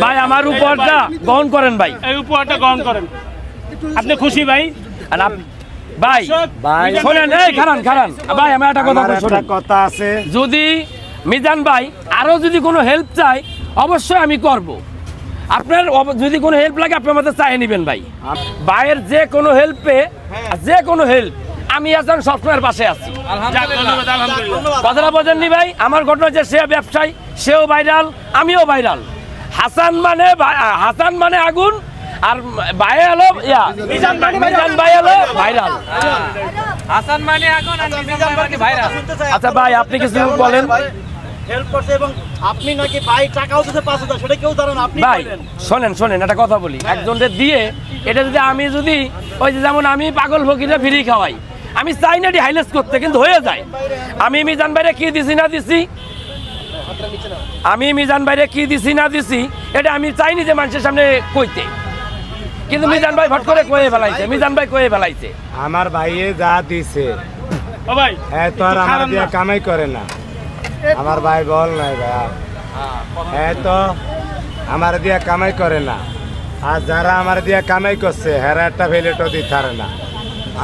ভাই আমার উপহারটা গ্রহণ করেন ভাই, এই উপহারটা গ্রহণ করেন। আপনি খুশি ভাই? আর ভাই ভাই শুনেন, এই খারান খারান ভাই, আমার একটা কথা আছে, যদি মিজান ভাই আরো যদি কোনো হেল্প চাই অবশ্যই আমি করব। আপনার যদি কোনো হেল্প লাগে আপনি আমাদের চাই নেবেন ভাই। ভাইয়ের যে কোনো হেল্পে, যে কোনো হেল্প আমি এখন সবসময়ের পাশে আছি। কথাটা বোঝেননি ভাই? আমার ঘটনা যে সে ব্যবসায়ী, সেও ভাইরাল, আমিও ভাইরাল। হাসান মানে আগুন, আর ভাই হলো মিজান ভাই হলো ভাইরাল। হাসান মানে আগুন আর মিজান মানে ভাইরাল। আচ্ছা ভাই আপনি কিছু বলেন। হেল্প করছে এবং আপনি নাকি ভাই টাকাও দিতে 5,000, সেটা কেউ জানেন, আপনি ভাই শোনেন একটা কথা বলি, একজনের দিয়ে এটা যদি আমি যদি ওই যে যেমন আমি পাগল ফকিরে ফ্রি খাওয়াই, আমি চাই না হাইলাইট করতে, কিন্তু হয়ে যায়। আমি মিজান ভাইরে কি দিছি না দিছি, এটা আমি চাইনি যে মানুষের সামনে কইতে, কিন্তু মিজান ভাই ভট করে কয়ে ফেলাইছে। আমার ভাইয়ে যা দিছে ও ভাই তো আর আমার দিয়ে কামাই করে না। আমার ভাই বল নাই ভাই, তো আমার দিয়ে কামাই করে না, আর যারা আমার দিয়ে কামাই করছে হেরা একটা ভেলেটও দিতে না।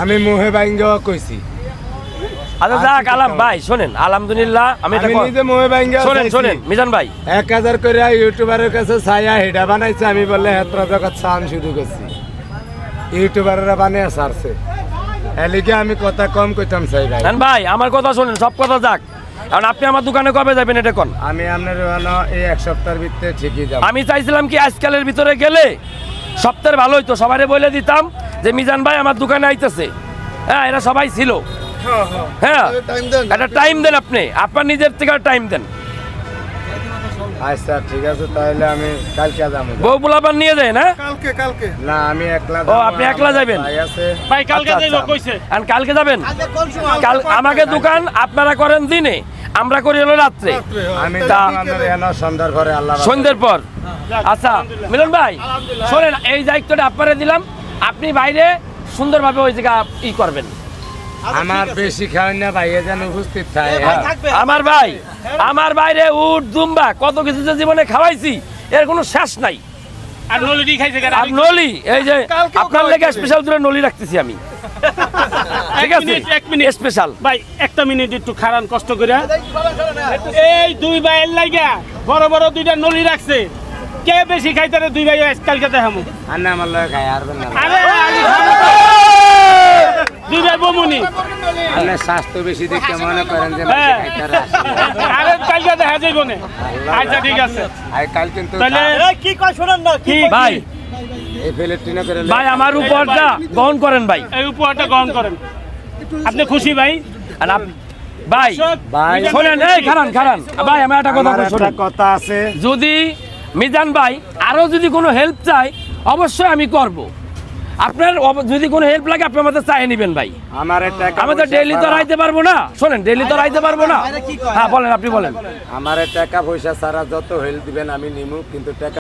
আমি মুহে ভাঙ্গেও কইছি। আচ্ছা যাক আলাম ভাই, শোনেন আলহামদুলিল্লাহ আমি নিজে মুহে ভাঙ্গেও শোনেন মিজান ভাই 1000 করে ইউটিউবারের কাছে ছায়া হেডা বানাইছে। আমি বললে হেত্রা জগৎ সান শুরু করছি, ইউটিউবাররা বানিয়ে ছাড়ছে, এলিকে আমি কথা কম কইতাম চাই ভাই। ভাই আমার কথা শোনেন, সব কথা যাক, কারণ আপনি আমার দোকানে কবে যাবেন এটা কোন? আমি আপনার এই এক সপ্তাহের ভিতরে ঠিকই যাব। আমি চাইছিলাম কি আজকালের ভিতরে গেলে সপ্তাহে ভালো হইতো, সবাই বলে দিতাম যে মিজান ভাই আমার দোকানে আইতেছে। হ্যাঁ এরা সবাই ছিল। হ্যাঁ একটা টাইম দেন, আপনি আপনার নিজের থেকে টাইম দেন। আচ্ছা ঠিক আছে, তাহলে আমি কালকে যাবো। বউ পোলাপান নিয়ে যায় না? কালকে না, আমি একলা। ও আপনি একলা যাবেন? ভাই কালকে যাইব কইছে। আর কালকে যাবেন? কাল আমাকে দোকান আপনারা করেন দিনে, আমরা করি হলো রাত্রে। আমি সন্ধ্যার পরে, আল্লাহ সন্ধ্যের পর। আচ্ছা মিলন ভাই শোনেন, এই দায়িত্বটা আপনারা দিলাম, আপনি বাইরে সুন্দরভাবে ওই জায়গা ই করবেন। আমার বেশি খাওয়াই না ভাই, যেন উপস্থিত থাকে। আমার বাইরে উট দুম্বা কত কিছু যে জীবনে খাওয়াইছি, এর কোনো শেষ নাই। আর নলি খাইছে কেন? আর নলি এই যে আপনার লেগে স্পেশাল করে নলি রাখতেছি আমি। ঠিক আছে এক মিনিট স্পেশাল। ভাই একটা মিনিট একটু খারান কষ্ট করে। এই দুই ভাইয়ের লাগা বড় বড় দুইটা নলি রাখছে, কে বেশি খাইতে রে? দুই ভাই কালকে দেখামু। আর না আমার লগে খাই আর না। আরে দুই ভাই বমুনি আপনি স্বাস্থ্য বেশি দেখে মনে করেন যে আরে কালকে দেখা যাইব না। আচ্ছা ঠিক আছে, আই কাল কিন্তু তাহলে কি কয় শুনেন না কি ভাই এই ফেলেটিনা করে ভাই আমার উপহারটা গ্রহণ করেন ভাই, এই উপহারটা গ্রহণ করেন। আপনি খুশি ভাই? আর ভাই শোনেন, এই খারান ভাই আমার একটা কথা আছে, যদি মিজান ভাই আরো যদি কোনো হেল্প চাই অবশ্যই আমি করব। আপনার যদি কোনো হেল্প লাগে আপনি আমাদের চাই নেবেন ভাই। আমাদের ডেইলি তো রাইতে পারবো না, শোনেন ডেইলি তো রাইতে পারবো না। হ্যাঁ বলেন, আপনি বলেন। আমার টাকা পয়সা ছাড়া যত হেল্প দিবেন আমি নিমু, কিন্তু টাকা